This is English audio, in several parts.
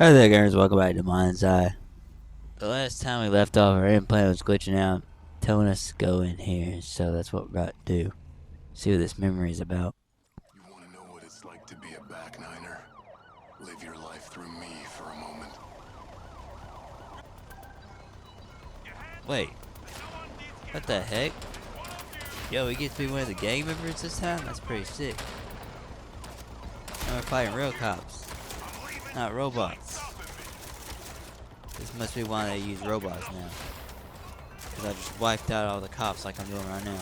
Hey there gamers, welcome back to MindsEye. The last time we left off, our implant was glitching out, telling us to go in here, so that's what we're about to do. See what this memory is about. You want to know what it's like to be a back niner? Live your life through me for a moment. Wait, what the heck? Yo, we get to be one of the gang members this time? That's pretty sick. And we're fighting real cops, not robots. This must be why they use robots now. Because I just wiped out all the cops like I'm doing right now.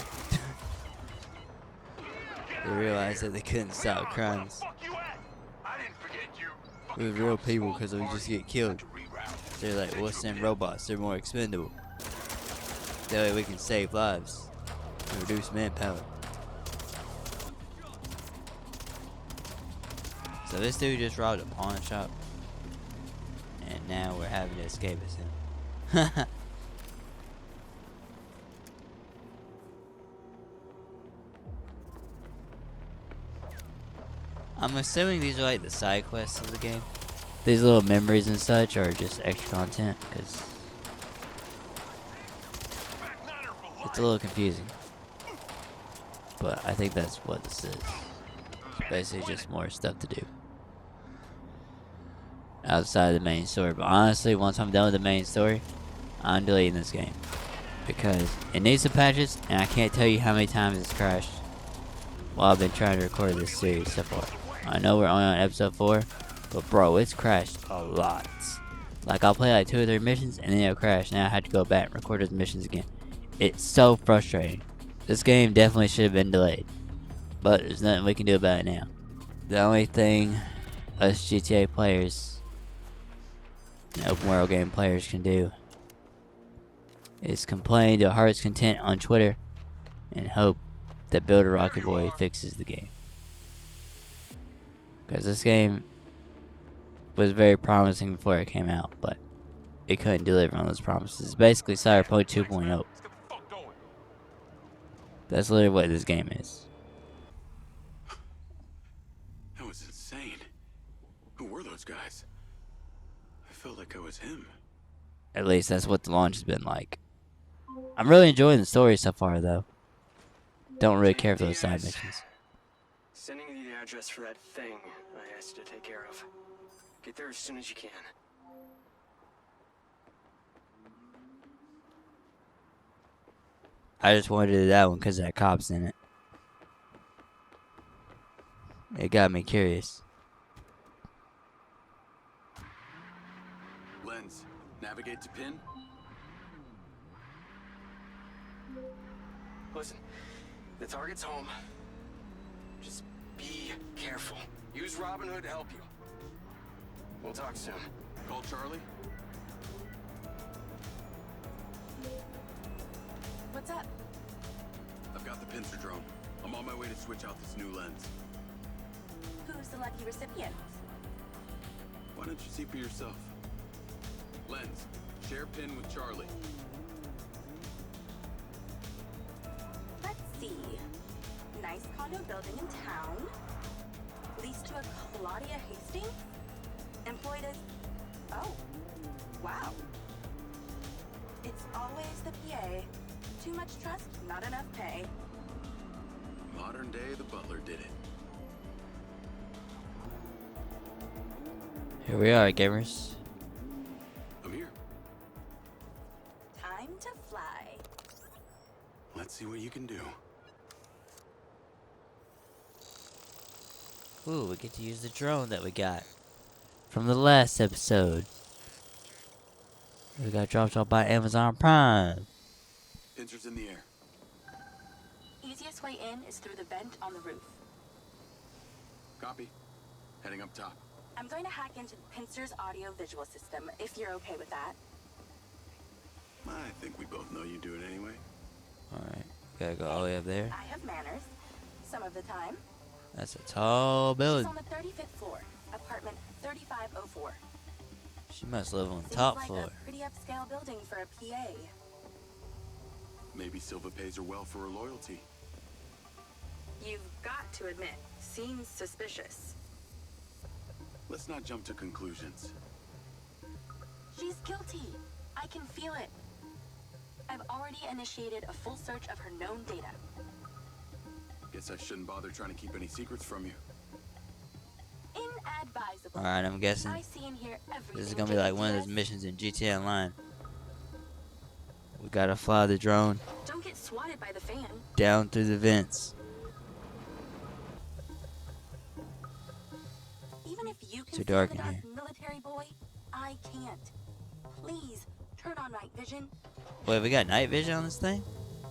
They realized that they couldn't stop crimes with real people because we just get killed. They're like, we'll send robots, they're more expendable. That way we can save lives and reduce manpower. So this dude just robbed a pawn shop. And now we're having to escape as him. I'm assuming these are like the side quests of the game. These little memories and such are just extra content, because it's a little confusing. But I think that's what this is. It's basically just more stuff to do outside the main story. But honestly, once I'm done with the main story, I'm deleting this game because it needs some patches, and I can't tell you how many times it's crashed while I've been trying to record this series so far. I know we're only on episode 4, but bro, it's crashed a lot. Like, I'll play like 2 or 3 missions and then it'll crash. Now I have to go back and record those missions again. It's so frustrating. This game definitely should have been delayed, but there's nothing we can do about it now. The only thing us GTA players, open world game players, can do is complain to heart's content on Twitter and hope that Builder Rocket Boy fixes the game. Because this game was very promising before it came out, but it couldn't deliver on those promises. It's basically Cyberpunk 2.0. That's literally what this game is. That was insane. Who were those guys? I felt like I was him. At least that's what the launch has been like. I'm really enjoying the story so far, though. Don't really care for those side missions. Sending you the address for that thing I asked you to take care of. Get there as soon as you can. I just wanted to do that one because that cop's in it. It got me curious. Lens, navigate to pin. Listen, the target's home. Just be careful. Use Robin Hood to help you. We'll talk soon. Call Charlie. What's up? I've got the pincer drone. I'm on my way to switch out this new lens. Who's the lucky recipient? Why don't you see for yourself? Lens, share pin with Charlie. Let's see. Nice condo building in town. Leased to a Claudia Hastings. Employed as... Oh. Wow. It's always the PA. Too much trust, not enough pay. Modern day, the butler did it. Here we are, gamers. I'm here. Time to fly. Let's see what you can do. Ooh, we get to use the drone that we got from the last episode. We got dropped off by Amazon Prime. Pincers in the air. Easiest way in is through the vent on the roof. Copy. Heading up top. I'm going to hack into the Pincer's audio-visual system, if you're okay with that. I think we both know you do it anyway. Alright, gotta go all the way up there. I have manners. Some of the time. That's a tall She's building. on the 35th floor, apartment 3504. She must live on the Seems top like floor. a pretty upscale building for a PA. Maybe Silva pays her well for her loyalty. You've got to admit, seems suspicious. Let's not jump to conclusions. She's guilty. I can feel it. I've already initiated a full search of her known data. Guess I shouldn't bother trying to keep any secrets from you. Inadvisable. Alright, I'm guessing I see and hear everything. this is gonna be like one of those missions in GTA Online. We gotta fly the drone Don't get swatted by the fan. down through the vents. Even if you can Too see dark the in dark, here. military boy, I can't. Please turn on night vision. Wait, we got night vision on this thing?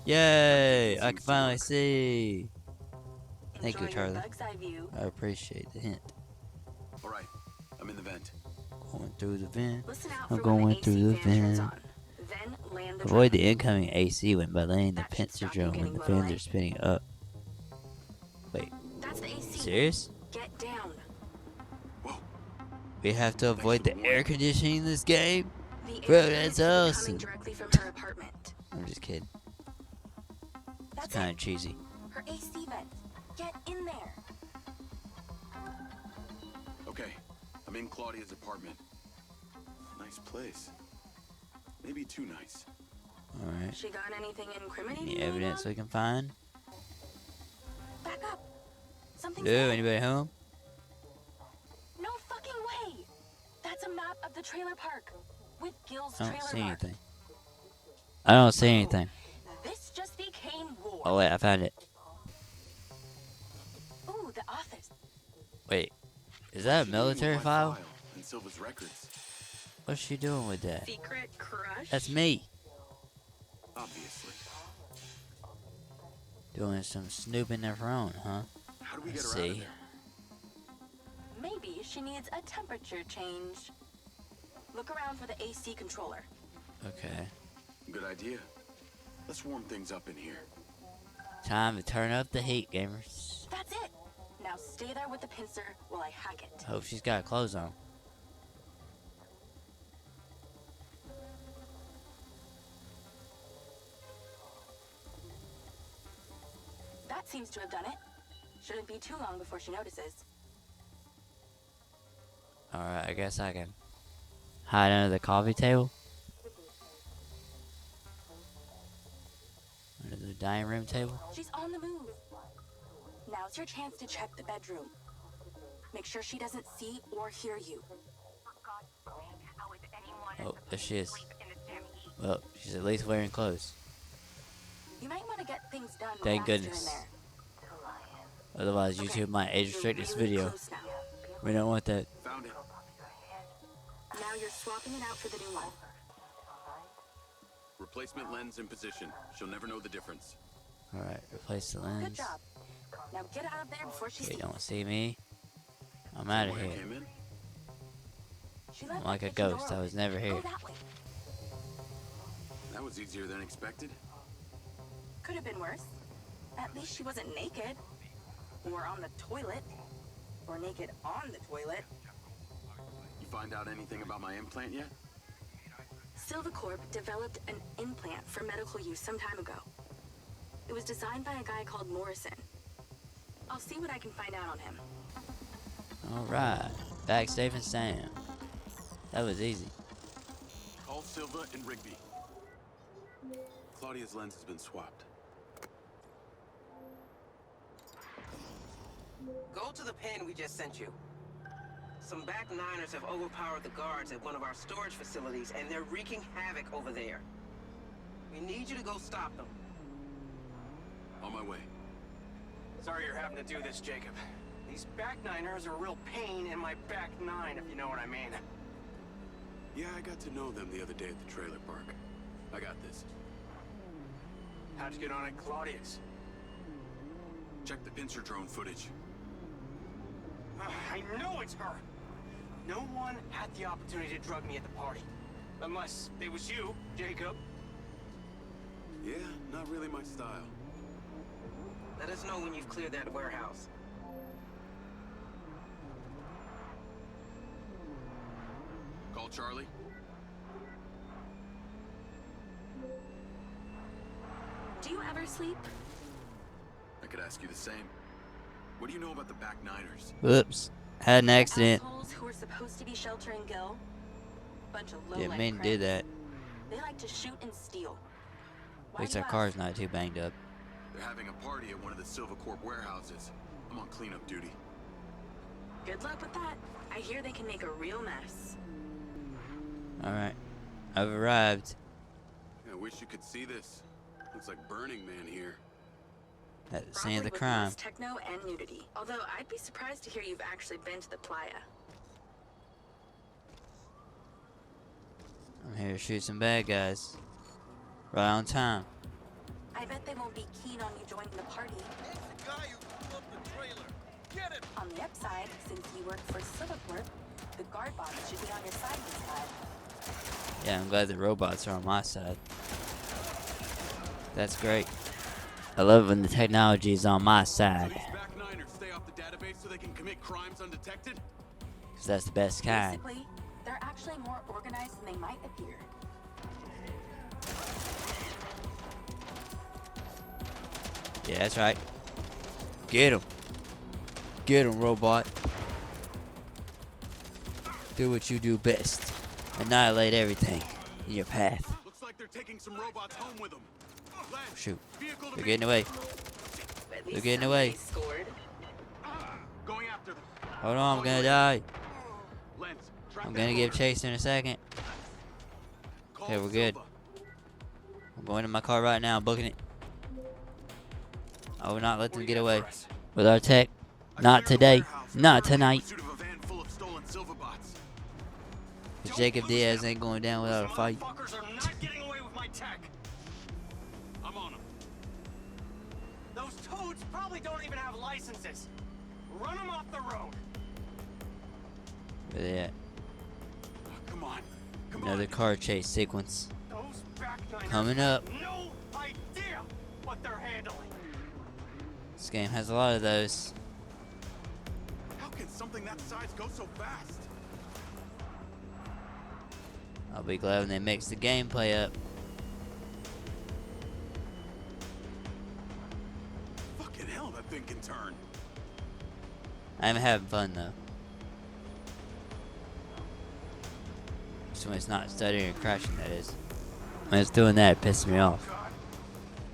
Yay! I can finally see. Thank you, Enjoy Charlie. your bug's eye view. I appreciate the hint. All right, I'm in the vent. Going through the vent. Listen out I'm for when going the through AC the fan turns vent. on. Then land the Avoid drone. the incoming AC wind by laying the That should pincer stop you drone when getting the blown fans away. are spinning up. Wait, That's the AC. serious? Get down. Whoa, We have to avoid the air conditioning in this game? The Bro, air that's is coming awesome. directly from her apartment. I'm just kidding. That's It's kind it. of cheesy. Her AC vent. Get in there. okay. I'm in Claudia's apartment. Nice place. Maybe too nice. Alright. She got anything incriminating? Any going evidence on? we can find? Back up. Something's Hello, there. anybody home? No fucking way. That's a map of the trailer park with Gil's I don't trailer see park. anything. I don't see anything. This just became war. Oh wait, I found it. Ooh, the office. Wait, is that a She gave me military my file? and Silva's records. What's she doing with that? Secret crush. That's me. Obviously. Doing some snooping of her own, huh? How do we Let's get her out of see. there? Maybe she needs a temperature change. Look around for the AC controller. Okay. Good idea. Let's warm things up in here. Time to turn up the heat, gamers. That's it. Now stay there with the pincer while I hack it. Hope she's got clothes on. That seems to have done it. Shouldn't be too long before she notices. Alright, I guess I can hide under the coffee table. Under the dining room table. She's on the move. Now's your chance to check the bedroom. Make sure she doesn't see or hear you. Oh, there she is. Well, she's at least wearing clothes. You might want to get things done Thank faster goodness. in there. Otherwise, Okay, YouTube might age you're restrict this really video. close now. We don't want that. Found it. Now you're swapping it out for the new one. Replacement lens in position. She'll never know the difference. Alright, replace the Good lens. job. Now get out of there before she Okay, sees. don't see me. I'm out of Where I here. came in? She left I'm like the a kitchen door ghost. I open. was never here. Go that way. That was easier than expected. Could have been worse. At least she wasn't naked. Or on the toilet. Or naked on the toilet. You find out anything about my implant yet? Silvacorp developed an implant for medical use some time ago. It was designed by a guy called Morrison. I'll see what I can find out on him. Alright. Back safe and sound. That was easy. Call Silva and Rigby. Claudia's lens has been swapped. Go to the pen we just sent you. Some back niners have overpowered the guards at one of our storage facilities, and they're wreaking havoc over there. We need you to go stop them. On my way. Sorry you're having to do this, Jacob. These back niners are a real pain in my back nine, if you know what I mean. Yeah, I got to know them the other day at the trailer park. I got this. How'd you get on at Claudia's? Check the pincer drone footage. I know it's her! No one had the opportunity to drug me at the party. Unless it was you, Jacob. Yeah, not really my style. Let us know when you've cleared that warehouse. Call Charlie. Do you ever sleep? I could ask you the same. What do you know about the back niners? Whoops. Had an accident. Assholes who were supposed to be sheltering Gil? Bunch of Didn't low-life mean to do cranks. that. They like to shoot and steal. At least Why our do you car's ask? not too banged up. They're having a party at one of the Silva Corp warehouses. I'm on cleanup duty. Good luck with that. I hear they can make a real mess. Alright. I've arrived I wish you could see this. Looks like Burning Man here. at the scene of Probably the with crime. less techno and nudity. Although I'd be surprised to hear you've actually been to the playa. I'm here to shoot some bad guys. Right on time. I bet they won't be keen on you joining the party. The guy who blew up the trailer. Get him! On the upside, since you work for Silvercorp, the guard bots should be on your side this time. Yeah, I'm glad the robots are on my side. That's great. I love when the technology is on my So side. these back niners stay off the database so they can commit crimes undetected? Because that's the best kind. Basically, they're actually more organized than they might appear. Yeah, that's right. Get him. Get him, robot. Do what you do best. Annihilate everything in your path. Looks like they're taking some robots home with them. Len, Shoot. vehicle to They're me. getting away. At They're least getting away. somebody scored. Going after them. Hold on, I'm gonna die. Lens, track I'm that gonna give motor. chase in a second. Call Okay, we're good. Silva. I'm going to my car right now, booking it. I will not let What them do you get got away. for us? With our tech. I Not cleared the today. warehouse. Not Currently in tonight. pursuit of a van full of stolen Silva bots. Jacob Diaz ain't going down without a fight. Motherfuckers are not getting away with my tech. I'm on them. Those toads probably don't even have licenses. Run them off the road. Where they at? Come on. Come Another on. car chase sequence. Those back niners Coming up. have no idea what they're handling. This game has a lot of those. How can something that size go so fast? I'll be glad when they mix the gameplay up. Fucking hell, that thing can turn. I'm having fun though. So when it's not stuttering or crashing, that is. When it's doing that, it pisses me off. God,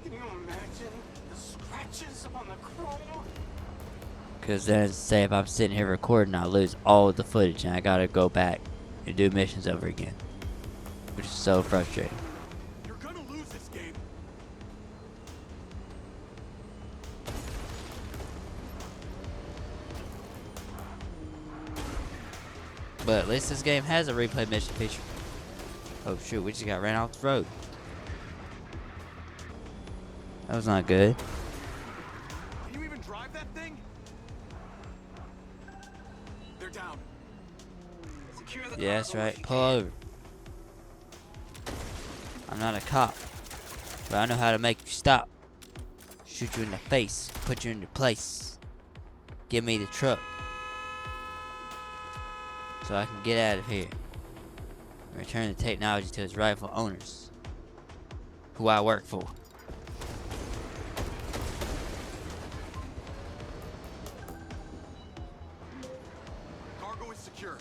can you imagine the scratches on the chrome? Because then, say if I'm sitting here recording, I lose all of the footage and I gotta go back and do missions over again. Which is so frustrating. You're gonna lose this game. But at least this game has a replay mission feature. Oh shoot, we just got ran off the road. That was not good. Can you even drive that thing? They're down. Secure the Yeah, that's cargo right. if you Pull can. over. I'm not a cop, but I know how to make you stop. Shoot you in the face, put you in your place. Give me the truck so I can get out of here. And return the technology to its rightful owners, who I work for. Cargo is secure.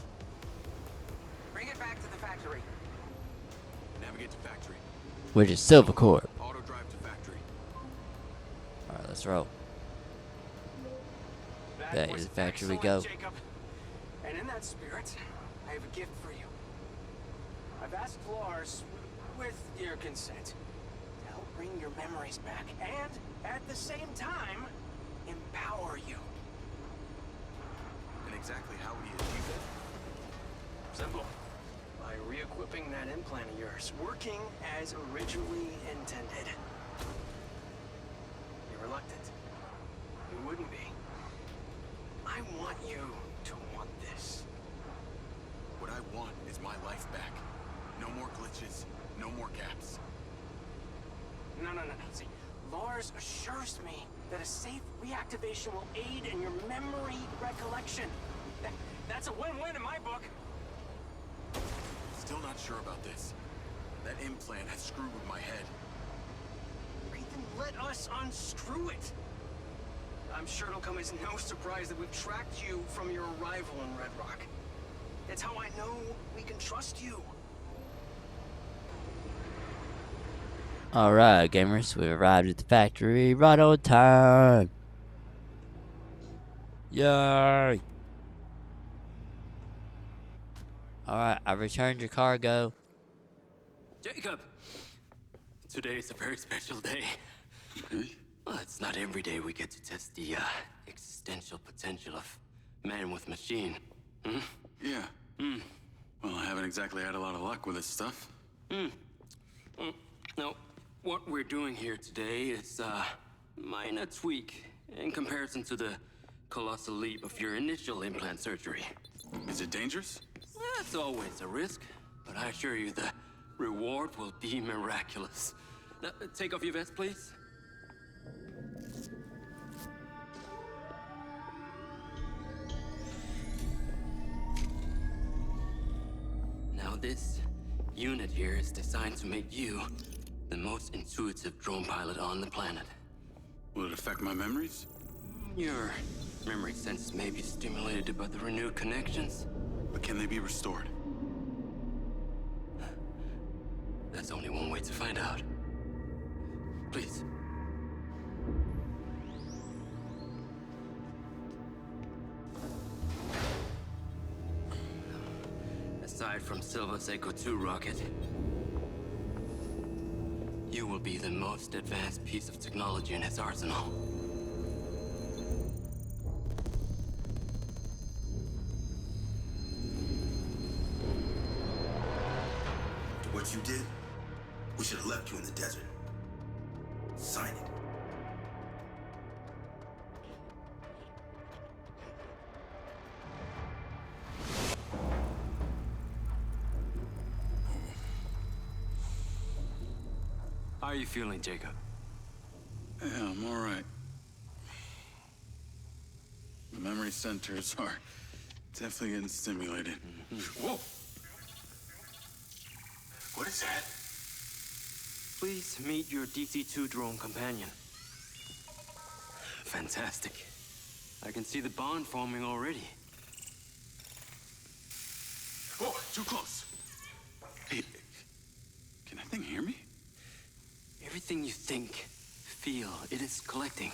Bring it back to the factory. Navigate to factory. Which is Silver Corp. Auto drive to factory. Alright, let's roll. That Back to was the factory we excellent, go. Jacob. And in that spirit, I have a gift for you. I've asked Lars, with your consent, to help bring your memories back and, at the same time, empower you. And exactly how would he achieve that? Simple. By re-equipping that implant of yours, working as originally intended. You're reluctant. You wouldn't be. I want you to want this. What I want is my life back. No more glitches. No more caps. No. See, Lars assures me that a safe reactivation will aid in your memory recollection. That's a win-win in my book. Still not sure about this. That implant has screwed with my head. Great, then let us unscrew it. I'm sure it'll come as no surprise that we've tracked you from your arrival in Red Rock. It's how I know we can trust you. Alright, gamers, we arrived at the factory right on time. Yay! Alright, I returned your cargo. Jacob! Today is a very special day. Well, it's not every day we get to test the existential potential of man with machine. Hmm? Yeah. Well, I haven't exactly had a lot of luck with this stuff. No, what we're doing here today is a minor tweak in comparison to the colossal leap of your initial implant surgery. Is it dangerous? That's always a risk, but I assure you the reward will be miraculous. Now, take off your vest, please. Now this unit here is designed to make you the most intuitive drone pilot on the planet. Will it affect my memories? Your memory sense may be stimulated by the renewed connections. But can they be restored? There's only one way to find out. Please. Aside from Silva's Echo 2 rocket, you will be the most advanced piece of technology in his arsenal. What you did, we should have left you in the desert. Sign it. How are you feeling, Jacob? Yeah, I'm all right. The memory centers are definitely getting stimulated. Whoa! What is that? Please meet your DC-2 drone companion. Fantastic. I can see the bond forming already. Whoa, too close. Hey, can that thing hear me? Everything you think, feel, it is collecting.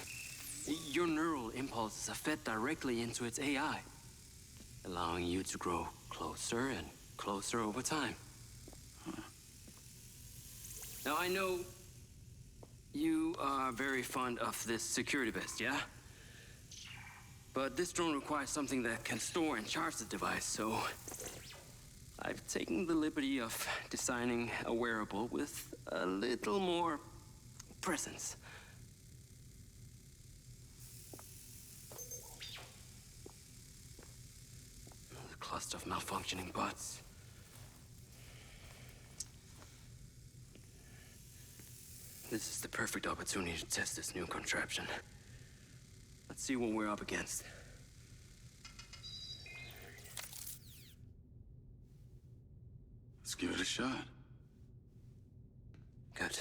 Your neural impulses are fed directly into its AI, allowing you to grow closer and closer over time. Now, I know you are very fond of this security vest, yeah? But this drone requires something that can store and charge the device, so I've taken the liberty of designing a wearable with a little more presence. The cluster of malfunctioning bots. This is the perfect opportunity to test this new contraption. Let's see what we're up against. Let's give it a shot. Good.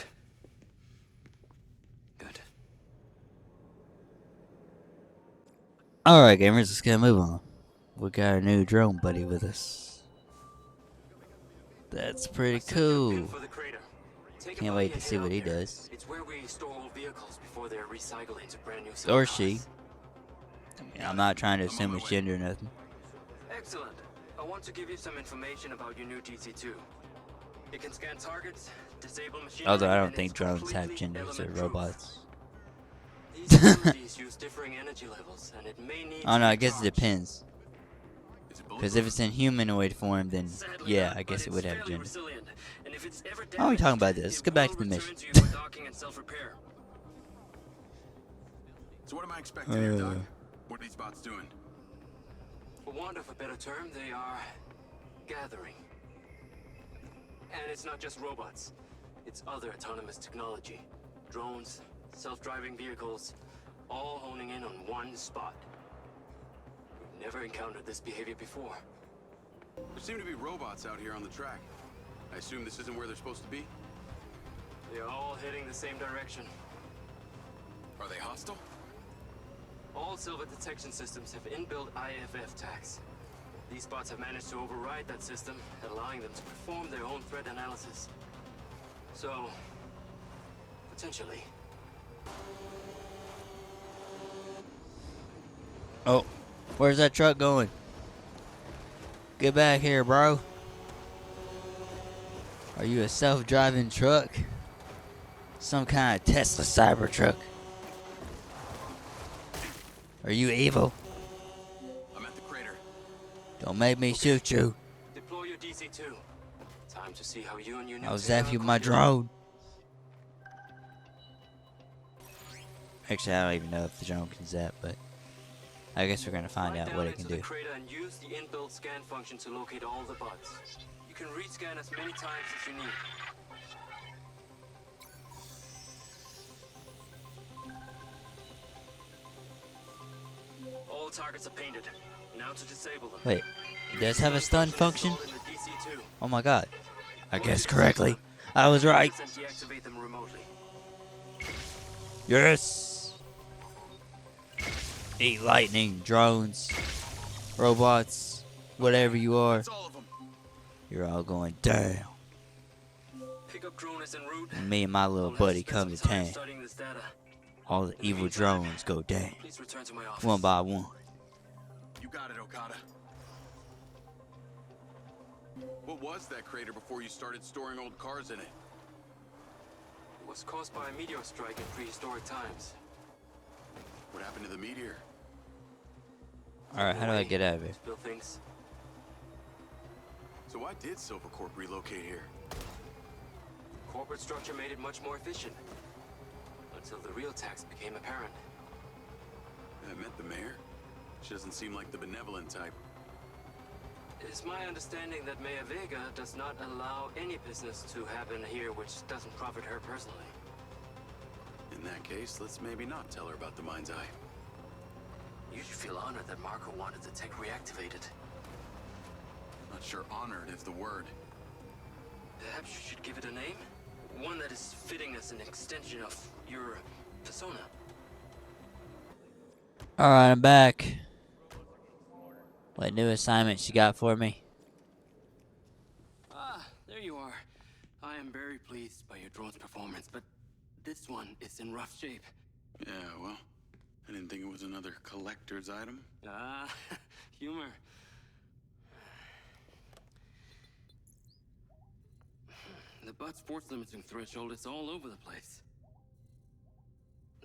Good. Alright, gamers, let's get a move on. We got our new drone buddy with us. That's pretty cool. Can't wait to see what he does. It's where we store old vehicles before they're recycled into brand new Or she. I mean, I'm not trying to assume his gender or nothing. Excellent. I want to give you some information about your new DC-2. It can scan targets, disable machinery. Although I don't and think it's drones have completely genders, they're element-proof. robots. These facilities use differing energy levels, and it may need Oh no, to I be guess it charged. depends. Is it Because if it's in humanoid form, then Sadly yeah, not, I guess but it would it's have fairly gender. resilient, and if it's ever Why are we talking about damaged, this? Let's it get back to will the return mission. to you for docking and self-repair. So what am I expecting here, Doc? What are these bots doing? For want of a better term, they are gathering. And it's not just robots. It's other autonomous technology. Drones, self-driving vehicles, all honing in on one spot. We've never encountered this behavior before. There seem to be robots out here on the track. I assume this isn't where they're supposed to be? They're all heading the same direction. Are they hostile? All Silva detection systems have inbuilt IFF tags. These bots have managed to override that system, allowing them to perform their own threat analysis. So, Potentially. Oh, where's that truck going? Get back here, bro. Are you a self-driving truck? Some kind of Tesla Cybertruck? Are you evil? I'm at the crater. Don't make me shoot you. Deploy your DC-2. Time to see how you and your new I'll zap you with my drone. Actually, I don't even know if the drone can zap, but I guess we're gonna find out what it can do. The crater and use the inbuilt scan function to locate all the bugs. You can rescan as many times as you need. All targets are painted. Now to disable them. Wait, it does have a stun function? Oh my god. I guessed correctly. I was right. Deactivate them remotely. Yes! Eat lightning, drones, robots, whatever you are. That's all of them. You're all going down. Pickup drone is en route. And me and my little buddy come to town. Studying this data. All the evil drones go down. Please return to my office. One by one. You got it, Okada. What was that crater before you started storing old cars in it? It was caused by a meteor strike in prehistoric times. What happened to the meteor? Alright, how do I get out of here? Spill things. So why did Silvercorp relocate here? Corporate structure made it much more efficient. Until the real tax became apparent. I met the mayor. She doesn't seem like the benevolent type. It is my understanding that Mayor Vega does not allow any business to happen here which doesn't profit her personally. In that case, let's maybe not tell her about the MindsEye. You should feel honored that Marco wanted the tech reactivated. Not sure honored is the word. Perhaps you should give it a name? One that is fitting as an extension of your persona. Alright, I'm back. What new assignments you got for me? Ah, there you are. I am very pleased by your drone's performance, but this one is in rough shape. Yeah, well, I didn't think it was another collector's item. Ah, humor. The bot's force limiting threshold is all over the place.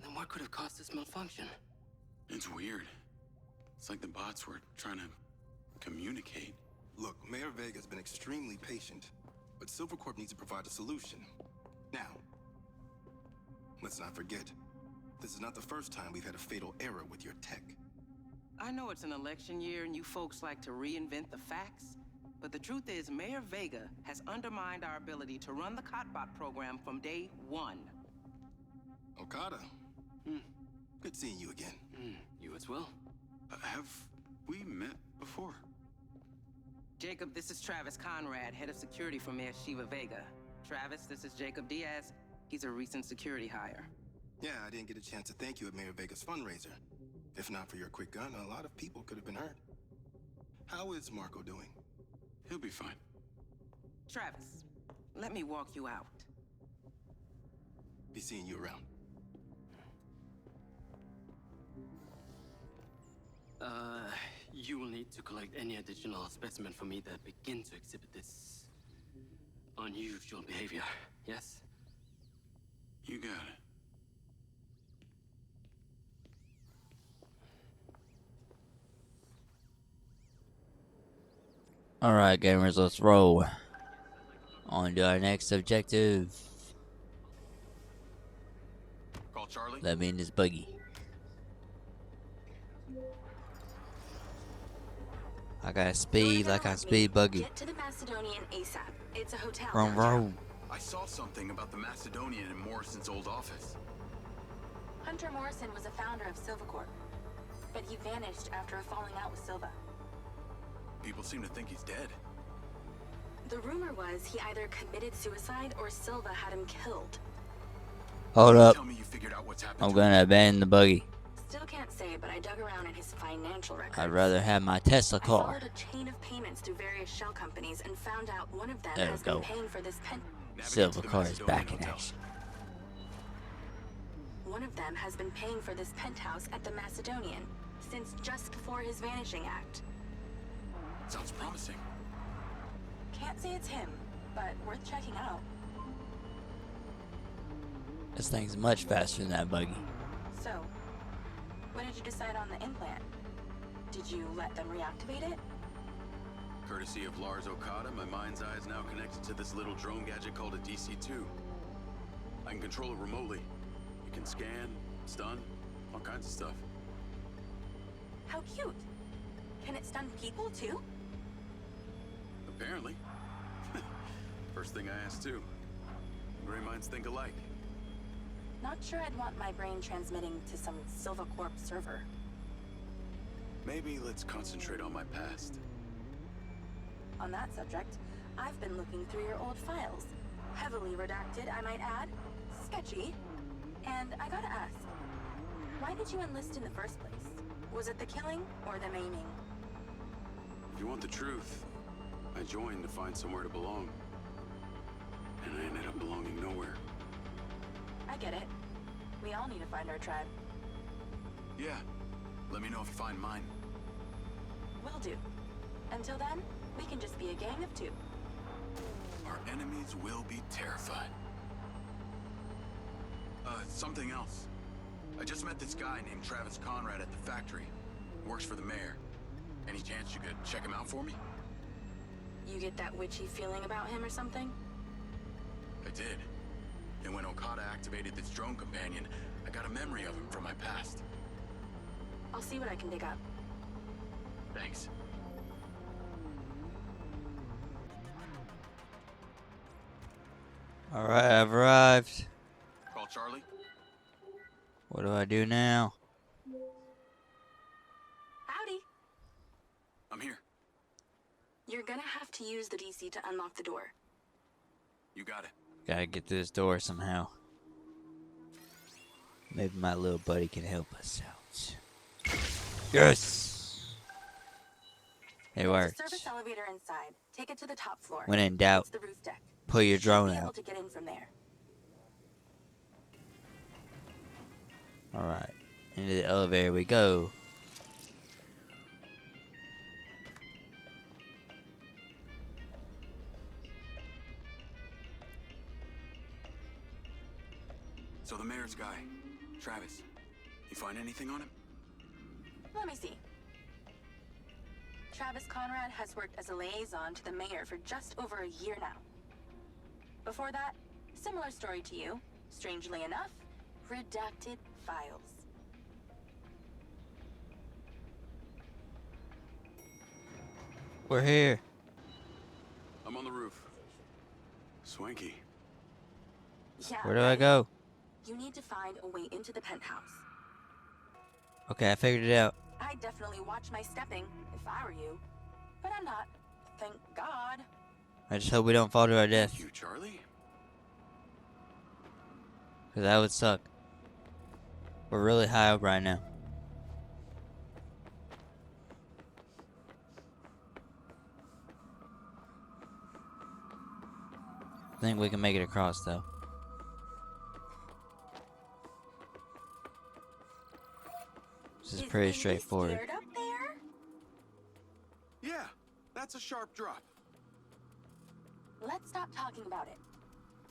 Then what could have caused this malfunction? It's weird. It's like the bots were trying to communicate. Look, Mayor Vega's been extremely patient, but Silvercorp needs to provide a solution. Now, let's not forget, this is not the first time we've had a fatal error with your tech. I know it's an election year and you folks like to reinvent the facts, but the truth is Mayor Vega has undermined our ability to run the Cotbot program from day one. Okada. Good seeing you again. You as well? Have we met before? Jacob, this is Travis Conrad, head of security for Mayor Shiva Vega. Travis, this is Jacob Diaz. He's a recent security hire. Yeah, I didn't get a chance to thank you at Mayor Vega's fundraiser. If not for your quick gun, a lot of people could have been hurt. How is Marco doing? He'll be fine. Travis, let me walk you out. Be seeing you around. You will need to collect any additional specimen for me that begin to exhibit this unusual behavior, yes? You got it. Alright, gamers, let's roll. On to our next objective. Call Charlie. Let me in this buggy. I got speed like I speed buggy. Get to the Macedonian ASAP. It's a hotel. Vroom vroom. I saw something about the Macedonian in Morrison's old office. Hunter Morrison was a founder of Silvercorp, but he vanished after a falling out with Silva. People seem to think he's dead. The rumor was he either committed suicide or Silva had him killed. Hold up. Tell me you figured out what's happened I'm to him. gonna abandon the buggy. Still can't say, but I dug around in his financial records. I'd rather have my Tesla I car. followed a chain of payments through various shell companies and found out one of them There we has go. been paying for this pen. Navigate Silver to the car is Macedonian back in hotel. action. one of them has been paying for this penthouse at the Macedonian since just before his vanishing act. Sounds promising. Can't say it's him, but worth checking out. This thing's much faster than that buggy. So, when did you decide on the implant? Did you let them reactivate it? Courtesy of Lars Okada, my mind's eye is now connected to this little drone gadget called a DC-2. I can control it remotely. It can scan, stun, all kinds of stuff. How cute. Can it stun people too? Apparently. First thing I asked too. Gray minds think alike. Not sure I'd want my brain transmitting to some Silvacorp server. Maybe let's concentrate on my past. On that subject, I've been looking through your old files. Heavily redacted, I might add. Sketchy. And I gotta ask, why did you enlist in the first place? Was it the killing or the maiming? If you want the truth, I joined to find somewhere to belong. And I ended up belonging nowhere. I get it. We all need to find our tribe. Yeah. Let me know if you find mine. Will do. Until then, we can just be a gang of two. Our enemies will be terrified. Something else. I just met this guy named Travis Conrad at the factory. Works for the mayor. Any chance you could check him out for me? You get that witchy feeling about him or something? I did. And when Okada activated this drone companion, I got a memory of him from my past. I'll see what I can dig up. Thanks. Alright, I've arrived. Call Charlie. What do I do now? Howdy. I'm here. You're gonna have to use the DC to unlock the door. You got it. Gotta get through this door somehow. Maybe my little buddy can help us out. Yes! It There's a worked. service elevator inside. Take it to the top floor. When in doubt, It's the roof deck. pull your drone Be able out. to get in from there. Alright. Into the elevator we go. So the mayor's guy, Travis, you find anything on him? Let me see. Travis Conrad has worked as a liaison to the mayor for just over a year now. Before that, similar story to you. Strangely enough, redacted files. We're here. I'm on the roof. Swanky. Yeah, Where do I right? go? You need to find a way into the penthouse. Okay, I figured it out. I'd definitely watch my stepping if I were you. But I'm not. Thank God. I just hope we don't fall to our death. Thank you, Charlie. Because that would suck. We're really high up right now. I think we can make it across though. This is pretty Andy straightforward. scared up there? Yeah, that's a sharp drop. Let's stop talking about it.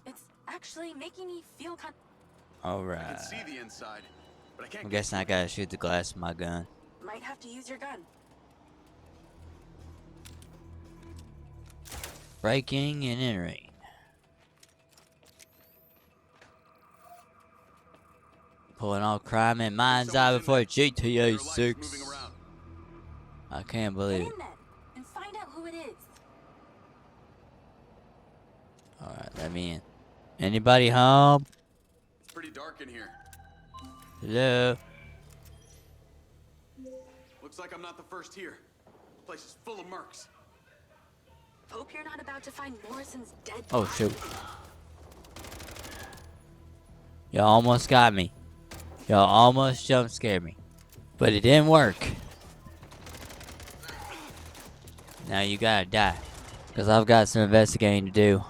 It's actually making me feel I Alright. can see the inside, but I can't I'm guessing I gotta shoot the glass with my gun. Might have to use your gun. Breaking and entering. Pulling all crime in mind's eye before GTA There are lights 6. moving around. I can't Get believe in it. then, and find out who it is. Alright, let me in. Anybody home? It's pretty dark in here. Hello? Looks like I'm not the first here. The place is full of mercs. Hope you're not about to find Morrison's dead Oh, body. shoot. Y'all almost got me. Y'all almost jump scared me. But it didn't work. Now you gotta die. Because I've got some investigating to do.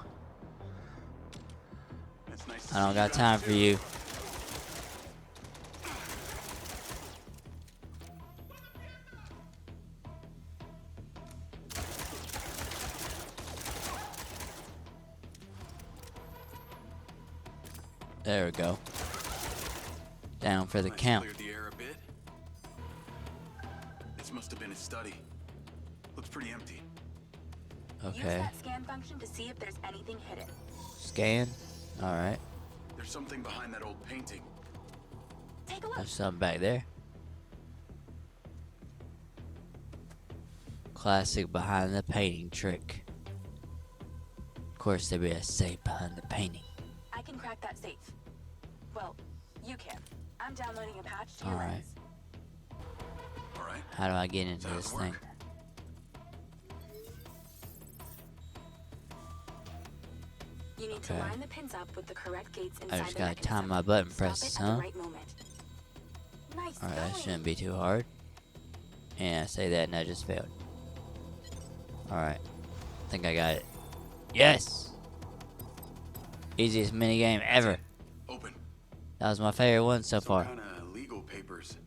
It's nice to I don't see got you time guys for too. you. There we go. Down for the Nice, count. cleared the air a bit. This must have been his study. Looks pretty empty. Use Okay. that scan function to see if there's anything hidden. Scan. Alright. There's something behind that old painting. Take a look. There's something back there. Classic behind the painting trick. Of course, there'd be a safe behind the painting. I can crack that safe. Well, you can. I'm downloading a patch to your Alright. lens. All right. How do I get into That'll this work. thing? You need to Okay. line the pins up with the correct gates inside I just the gotta mechanism. time my button Stop presses, it at huh? the right moment. Nice Alright, that going. shouldn't be too hard. And I say that and I just failed. Alright. I think I got it. Yes! Easiest minigame ever. Open. That was my favorite one so Some far. kind of legal papers.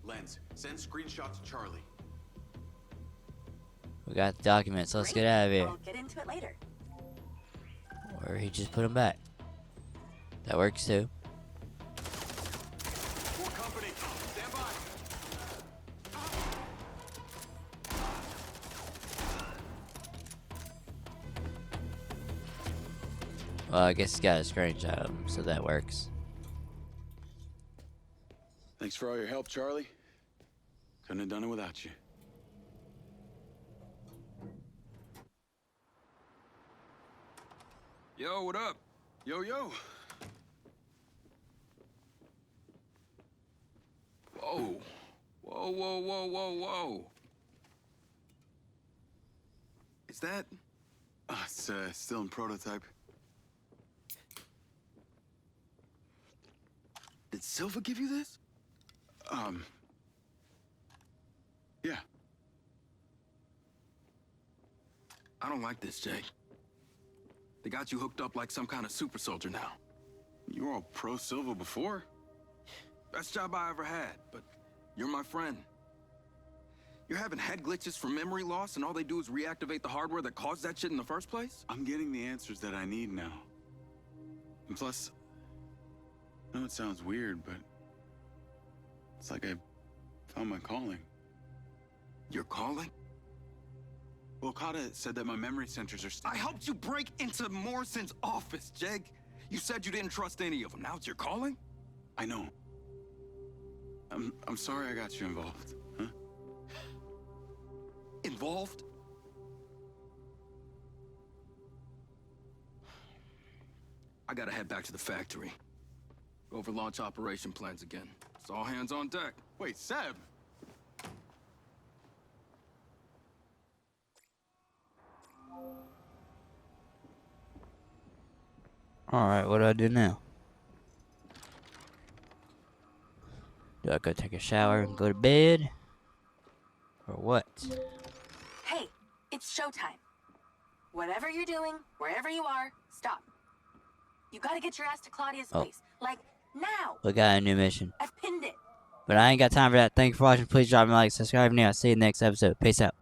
Lens, send screenshot to Charlie. We got the documents. Let's Great. get out of here. We'll get into it later. Or he just put them back. That works too. More company. Stand by. Well, I guess he got a screenshot of them, so that works. Thanks for all your help, Charlie. Couldn't have done it without you. Yo, what up? Yo, yo. Whoa. Whoa, whoa, whoa, whoa, whoa. Is that? It's still in prototype. Did Silva give you this? Yeah. I don't like this, Jay. They got you hooked up like some kind of super soldier now. You were all pro Silva before. Best job I ever had, but you're my friend. You're having head glitches from memory loss, and all they do is reactivate the hardware that caused that shit in the first place? I'm getting the answers that I need now. And plus, I know it sounds weird, but it's like I found my calling. Your calling? Well, Okada said that my memory centers are I helped you break into Morrison's office, Jake. You said you didn't trust any of them. Now it's your calling? I know. I'm sorry I got you involved, huh? Involved? I gotta head back to the factory. Go over launch operation plans again. It's all hands on deck. Wait, Seb! Alright, what do I do now? Do I go take a shower and go to bed? Or what? Hey, it's showtime. Whatever you're doing, wherever you are, stop. You gotta get your ass to Claudia's Oh. place. Like, now! We got a new mission. I've pinned it. But I ain't got time for that. Thank you for watching. Please drop me a like, subscribe, and I'll see you in the next episode. Peace out.